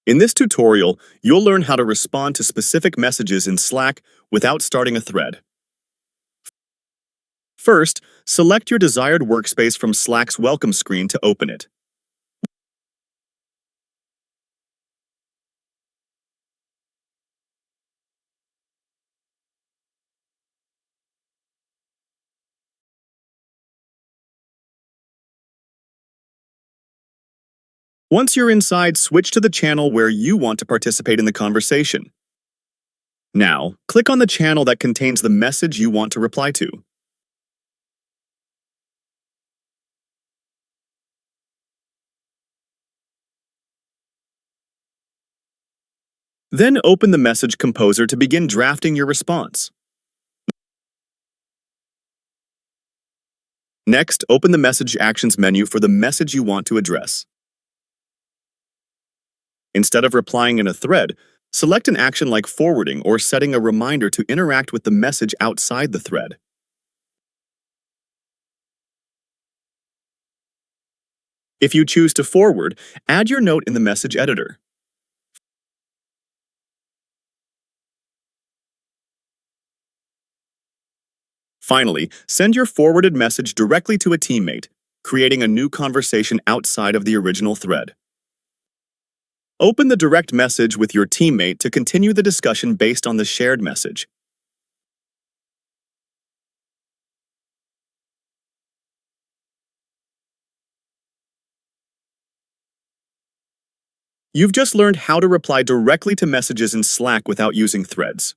In this tutorial, you'll learn how to respond to specific messages in Slack without starting a thread. First, select your desired workspace from Slack's welcome screen to open it. Once you're inside, switch to the channel where you want to participate in the conversation. Now, click on the channel that contains the message you want to reply to. Then open the Message Composer to begin drafting your response. Next, open the Message Actions menu for the message you want to address. Instead of replying in a thread, select an action like forwarding or setting a reminder to interact with the message outside the thread. If you choose to forward, add your note in the message editor. Finally, send your forwarded message directly to a teammate, creating a new conversation outside of the original thread. Open the direct message with your teammate to continue the discussion based on the shared message. You've just learned how to reply directly to messages in Slack without using threads.